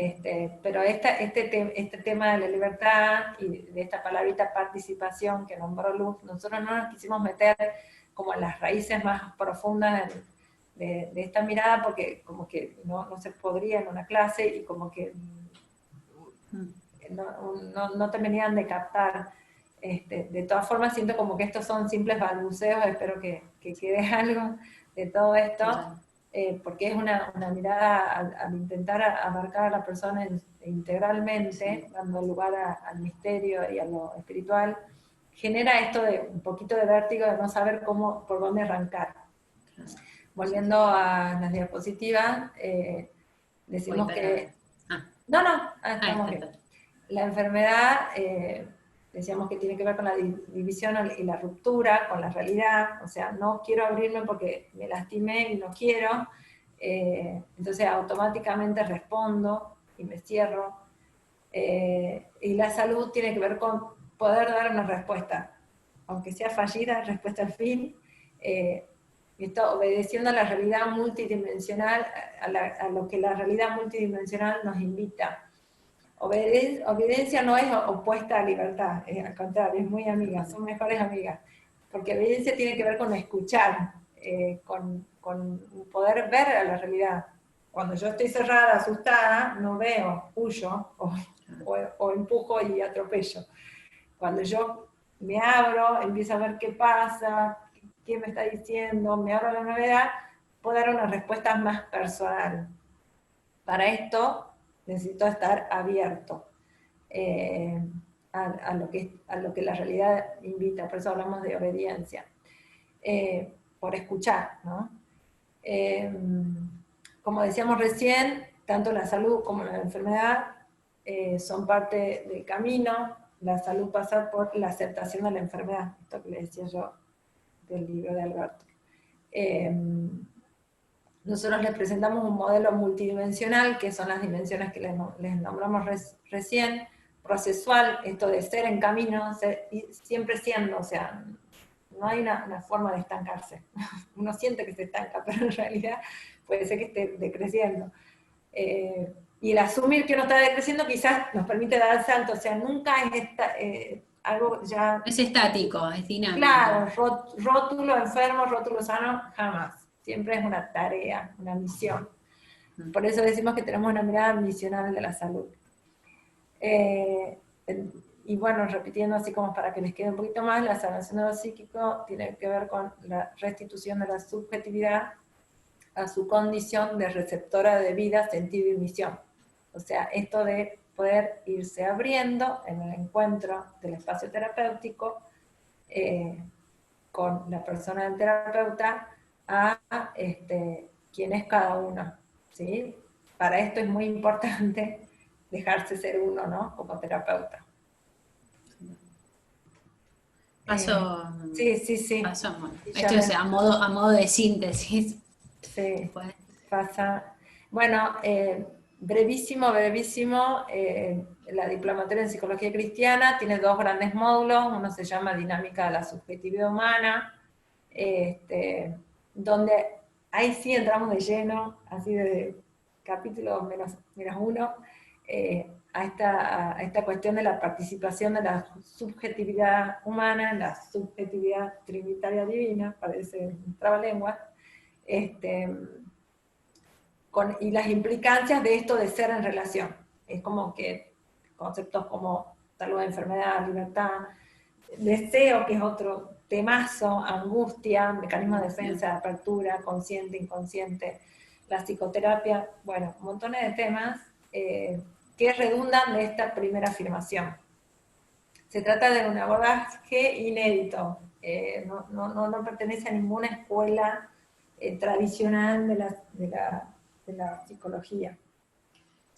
Pero este tema de la libertad y de esta palabrita participación que nombró Luz, nosotros no nos quisimos meter como en las raíces más profundas de esta mirada, porque como que no se podría en una clase y como que no terminarían de captar. De todas formas siento como que estos son simples balbuceos, espero que quede algo de todo esto. Porque es una mirada al intentar abarcar a la persona integralmente, dando lugar al misterio y a lo espiritual, genera esto de un poquito de vértigo de no saber por dónde arrancar. Volviendo a las diapositivas, decimos que... estamos bien. La enfermedad, decíamos que tiene que ver con la división y la ruptura con la realidad, o sea, no quiero abrirme porque me lastimé y no quiero, entonces automáticamente respondo y me cierro. Y la salud tiene que ver con poder dar una respuesta, aunque sea fallida, respuesta al fin, esto obedeciendo a la realidad multidimensional, a lo que la realidad multidimensional nos invita. Obediencia no es opuesta a libertad, al contrario, es muy amiga, son mejores amigas, porque obediencia tiene que ver con escuchar, con poder ver a la realidad. Cuando yo estoy cerrada, asustada, no veo, huyo, o empujo y atropello. Cuando yo me abro, empiezo a ver qué pasa, qué me está diciendo, me abro a la novedad, puedo dar una respuesta más personal. Para esto necesito estar abierto a lo que la realidad invita, por eso hablamos de obediencia, por escuchar, ¿no? Como decíamos recién, tanto la salud como la enfermedad son parte del camino. La salud pasa por la aceptación de la enfermedad, esto que le decía yo del libro de Alberto. Nosotros les presentamos un modelo multidimensional, que son las dimensiones que les nombramos recién, procesual, esto de ser en camino, y siempre siendo, o sea, no hay una forma de estancarse. Uno siente que se estanca, pero en realidad puede ser que esté decreciendo. Y el asumir que uno está decreciendo quizás nos permite dar el salto, o sea, nunca es algo ya... Es estático, es dinámico. Claro, rótulo enfermo, rótulo sano, jamás. Siempre es una tarea, una misión. Por eso decimos que tenemos una mirada misional de la salud. Y bueno, repitiendo así como para que les quede un poquito más, la sanación de lo psíquico tiene que ver con la restitución de la subjetividad a su condición de receptora de vida, sentido y misión. O sea, esto de poder irse abriendo en el encuentro del espacio terapéutico con la persona del terapeuta a quién es cada uno, ¿sí? Para esto es muy importante dejarse ser uno, ¿no? Como terapeuta. Paso, sí. paso, Ya esto es a modo de síntesis. Sí, Pues, pasa. Bueno, brevísimo, la diplomatura en psicología cristiana tiene 2 grandes módulos, uno se llama Dinámica de la Subjetividad Humana, donde ahí sí entramos de lleno, así desde capítulo menos 1, a esta cuestión de la participación de la subjetividad humana en la subjetividad trinitaria divina, parece un trabalengua, y las implicancias de esto de ser en relación. Es como que conceptos como salud, enfermedad, libertad, deseo, que es otro temazo, angustia, mecanismo de defensa, apertura, consciente, inconsciente, la psicoterapia, bueno, montones de temas que redundan de esta primera afirmación. Se trata de un abordaje inédito, no pertenece a ninguna escuela tradicional de la psicología.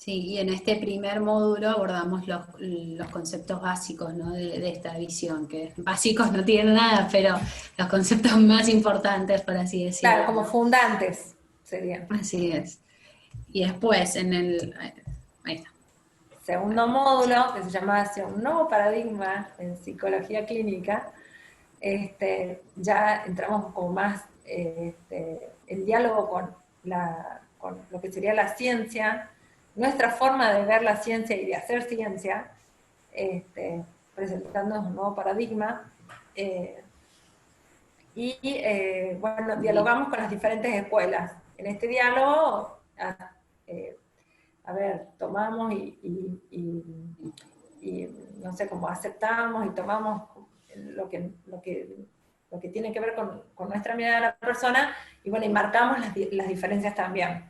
sí, y en este primer módulo abordamos los conceptos básicos, ¿no? de esta visión, que básicos no tienen nada, pero los conceptos más importantes, por así decirlo. Claro, como fundantes serían. Así es. Y después, ahí está. Segundo módulo, que se llama Hacia un nuevo paradigma en psicología clínica, ya entramos como más en diálogo con lo que sería la ciencia, nuestra forma de ver la ciencia y de hacer ciencia, presentándonos un nuevo paradigma, bueno, dialogamos con las diferentes escuelas. En este diálogo, tomamos y no sé, cómo aceptamos y tomamos lo que tiene que ver con nuestra mirada de la persona, y bueno, y marcamos las diferencias también.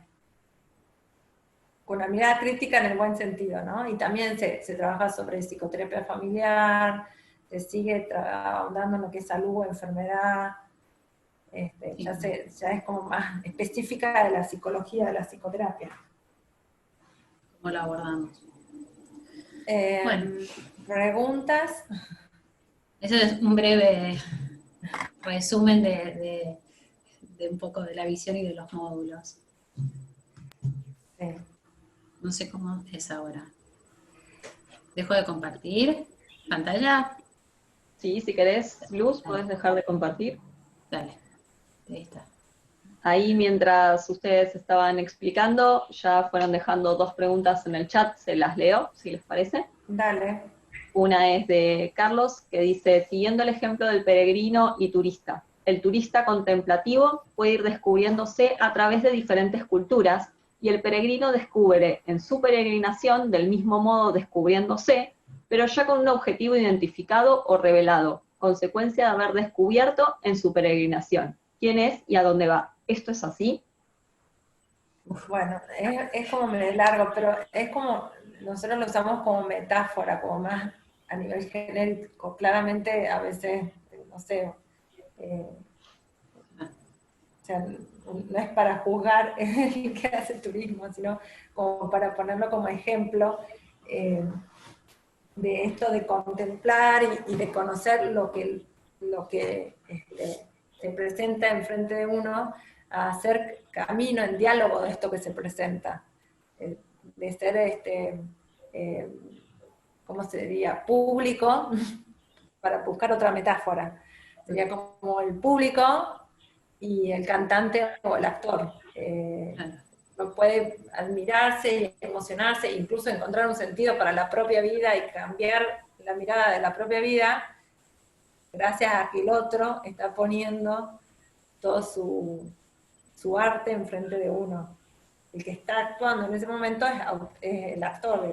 Con una mirada crítica en el buen sentido, ¿no? Y también se trabaja sobre psicoterapia familiar, se sigue ahondando en lo que es salud, enfermedad, ya es como más específica de la psicología, de la psicoterapia. ¿Cómo lo abordamos? Bueno. ¿Preguntas? Eso es un breve resumen de un poco de la visión y de los módulos. Sí. No sé cómo es ahora. ¿Dejo de compartir pantalla? Sí, si querés, Luz, podés dejar de compartir. Dale, ahí está. Ahí, mientras ustedes estaban explicando, ya fueron dejando 2 preguntas en el chat, se las leo, si les parece. Dale. Una es de Carlos, que dice, siguiendo el ejemplo del peregrino y turista, el turista contemplativo puede ir descubriéndose a través de diferentes culturas, y el peregrino descubre en su peregrinación del mismo modo descubriéndose, pero ya con un objetivo identificado o revelado, consecuencia de haber descubierto en su peregrinación quién es y a dónde va. ¿Esto es así? Bueno, es como medio largo, pero es como, nosotros lo usamos como metáfora, como más a nivel genérico. Claramente a veces, no sé, o sea, no es para juzgar el que hace turismo, sino como para ponerlo como ejemplo de esto de contemplar y de conocer lo que se presenta enfrente de uno, a hacer camino en diálogo de esto que se presenta, de ser, ¿cómo se diría? Público, para buscar otra metáfora. Sería como el público y el cantante o el actor. No puede admirarse y emocionarse, incluso encontrar un sentido para la propia vida y cambiar la mirada de la propia vida, gracias a que el otro está poniendo todo su arte enfrente de uno. el que está actuando en ese momento es el actor,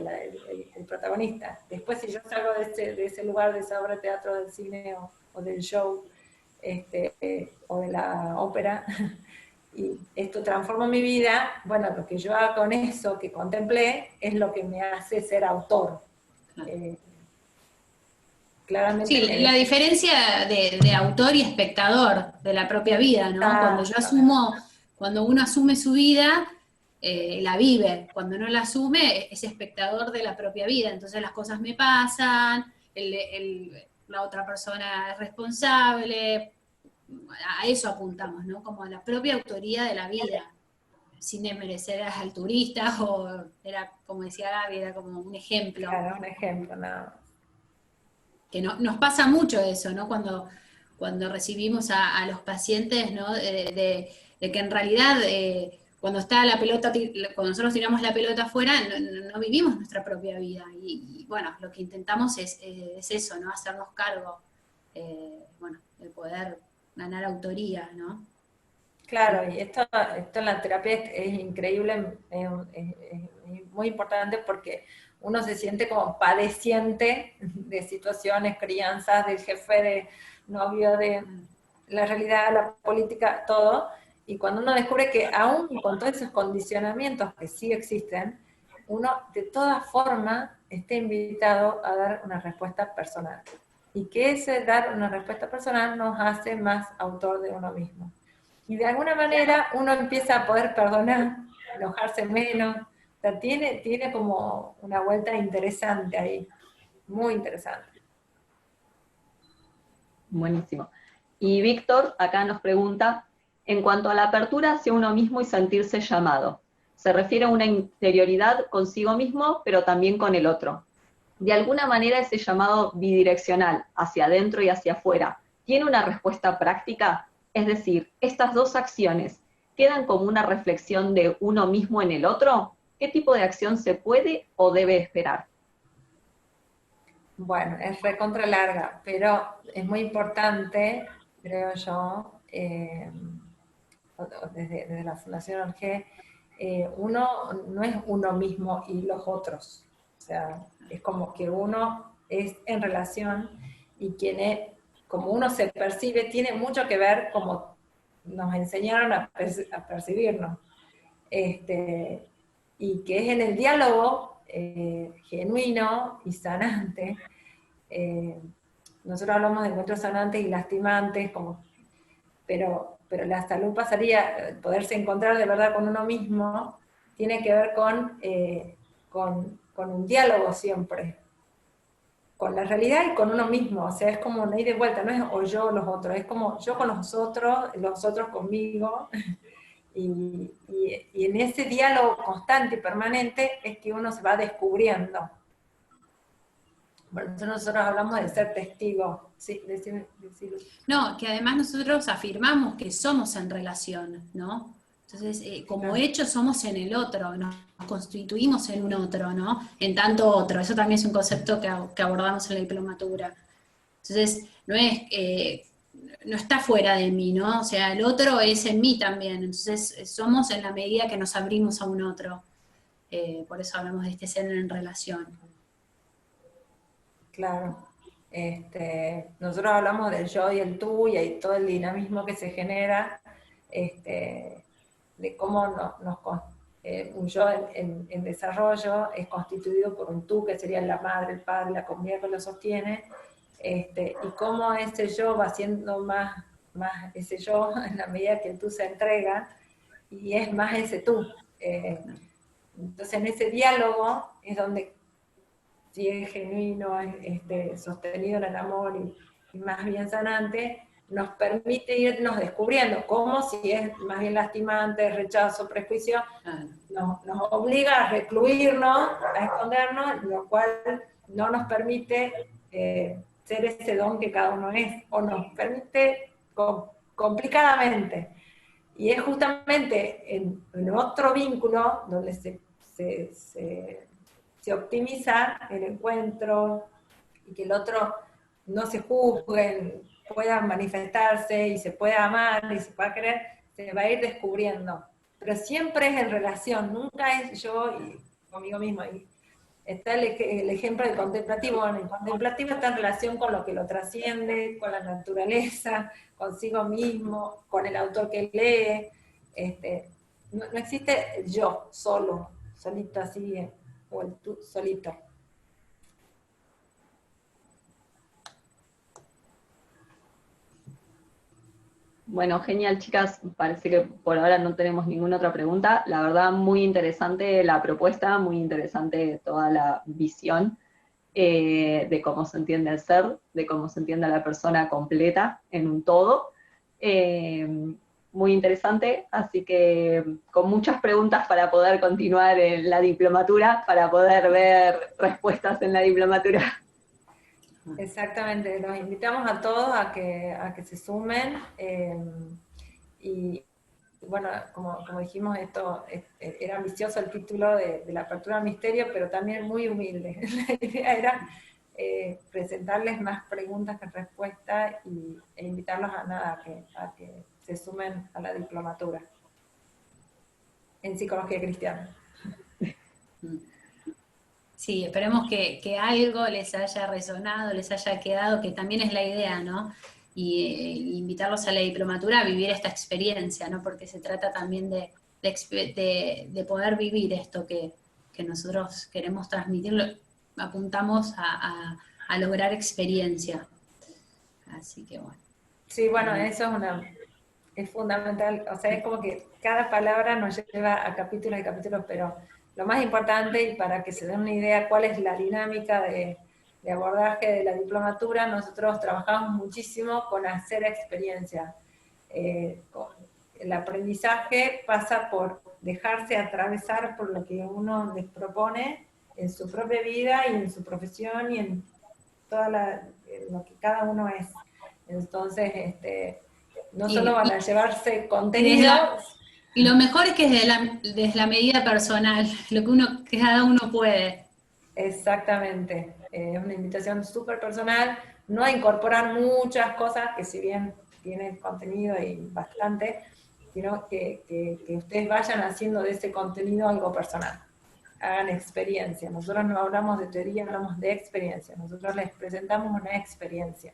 el protagonista. Después, si yo salgo de ese lugar, de esa obra de teatro, del cine o del show, o de la ópera, y esto transforma mi vida, bueno, lo que yo haga con eso que contemplé es lo que me hace ser autor. Claramente. Sí, la diferencia de autor y espectador de la propia vida, ¿no? Cuando uno asume su vida, la vive. Cuando no la asume, es espectador de la propia vida. Entonces las cosas me pasan, la otra persona es responsable, a eso apuntamos, ¿no? Como a la propia autoría de la vida, sin desmerecer al turista, o era, como decía Gaby, era como un ejemplo. Claro, un ejemplo, nada más. Que nos pasa mucho eso, ¿no? Cuando recibimos a los pacientes, ¿no? De que en realidad cuando está la pelota, cuando nosotros tiramos la pelota afuera, no vivimos nuestra propia vida. Y bueno, lo que intentamos es eso, ¿no? Hacernos cargo, bueno, de poder ganar autoría, ¿no? Claro, y esto en la terapia es increíble, es muy importante porque uno se siente como padeciente de situaciones, crianzas, del jefe, de novio, de la realidad, la política, todo. Y cuando uno descubre que aún con todos esos condicionamientos que sí existen, uno de todas formas está invitado a dar una respuesta personal. Y que ese dar una respuesta personal nos hace más autor de uno mismo. Y de alguna manera uno empieza a poder perdonar, enojarse menos. O sea, tiene como una vuelta interesante ahí, muy interesante. Buenísimo. Y Víctor acá nos pregunta, en cuanto a la apertura hacia uno mismo y sentirse llamado, se refiere a una interioridad consigo mismo, pero también con el otro. De alguna manera ese llamado bidireccional, hacia adentro y hacia afuera, ¿tiene una respuesta práctica? Es decir, ¿estas dos acciones quedan como una reflexión de uno mismo en el otro? ¿Qué tipo de acción se puede o debe esperar? Bueno, es recontra larga, pero es muy importante, creo yo, desde la Fundación Orgé, uno no es uno mismo y los otros. O sea, es como que uno es en relación y como uno se percibe, tiene mucho que ver como nos enseñaron a percibirnos. Y que es en el diálogo genuino y sanante. Nosotros hablamos de encuentros sanantes y lastimantes, pero la salud pasaría, poderse encontrar de verdad con uno mismo, tiene que ver con un diálogo siempre, con la realidad y con uno mismo. O sea, es como una ida y vuelta, no es o yo o los otros, es como yo con los otros conmigo. Y en ese diálogo constante y permanente es que uno se va descubriendo. Bueno, nosotros hablamos de ser testigo. Sí, decime. No, que además nosotros afirmamos que somos en relación, ¿no? Entonces, como hechos somos en el otro, nos constituimos en un otro, ¿no? En tanto otro. Eso también es un concepto que abordamos en la diplomatura. Entonces, no está fuera de mí, ¿no? O sea, el otro es en mí también. Entonces, somos en la medida que nos abrimos a un otro. Por eso hablamos de este ser en relación. Claro. Nosotros hablamos del yo y el tú y todo el dinamismo que se genera, de cómo un yo en desarrollo es constituido por un tú, que sería la madre, el padre, la comunidad que lo sostiene, y cómo ese yo va siendo más ese yo en la medida que el tú se entrega, y es más ese tú. Entonces en ese diálogo es donde, si es genuino, sostenido en el amor y más bien sanante, nos permite irnos descubriendo, como si es más bien lastimante, rechazo, prejuicio, nos obliga a recluirnos, a escondernos, lo cual no nos permite ser ese don que cada uno es, o nos permite complicadamente. Y es justamente en otro vínculo donde se optimiza el encuentro y que el otro no se juzgue, pueda manifestarse y se pueda amar y se pueda querer, se va a ir descubriendo. pero siempre es en relación, nunca es yo y conmigo mismo. Y está el ejemplo del contemplativo. Bueno, el contemplativo está en relación con lo que lo trasciende, con la naturaleza, consigo mismo, con el autor que lee. No existe el yo solo, solito así, o el tú solito. Bueno, genial, chicas. Parece que por ahora no tenemos ninguna otra pregunta. La verdad, muy interesante la propuesta, muy interesante toda la visión de cómo se entiende el ser, de cómo se entiende a la persona completa en un todo. Eh, Muy interesante, así que con muchas preguntas para poder continuar en la diplomatura, para poder ver respuestas en la diplomatura. Exactamente, los invitamos a todos a que se sumen, y bueno, como dijimos, esto era ambicioso el título de la apertura al misterio, pero también muy humilde. La idea era presentarles más preguntas que respuestas e invitarlos a que se sumen a la diplomatura en psicología cristiana. Sí, esperemos que algo les haya resonado, les haya quedado, que también es la idea, ¿no? Y invitarlos a la diplomatura a vivir esta experiencia, ¿no? Porque se trata también de poder vivir esto que nosotros queremos transmitirlo, apuntamos a lograr experiencia. Así que bueno. Sí, bueno, eso es fundamental, o sea, es como que cada palabra nos lleva a capítulos y capítulos, pero lo más importante, y para que se den una idea cuál es la dinámica de abordaje de la diplomatura, nosotros trabajamos muchísimo con hacer experiencia. El aprendizaje pasa por dejarse atravesar por lo que uno les propone en su propia vida y en su profesión y en lo que cada uno es. Entonces, no solo van a llevarse contenido. Y lo mejor es que es desde la medida personal, lo que cada uno puede. Exactamente, es una invitación súper personal, no a incorporar muchas cosas, que si bien tiene contenido y bastante, sino que ustedes vayan haciendo de ese contenido algo personal, hagan experiencia. Nosotros no hablamos de teoría, hablamos de experiencia, nosotros les presentamos una experiencia.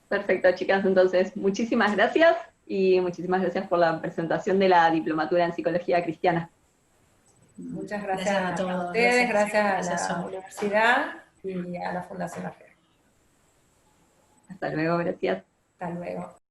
Perfecto, chicas, entonces muchísimas gracias y muchísimas gracias por la presentación de la diplomatura en psicología cristiana. Muchas gracias a todos, a ustedes, gracias a la a universidad y a la Fundación AFER. Hasta luego, gracias. Hasta luego.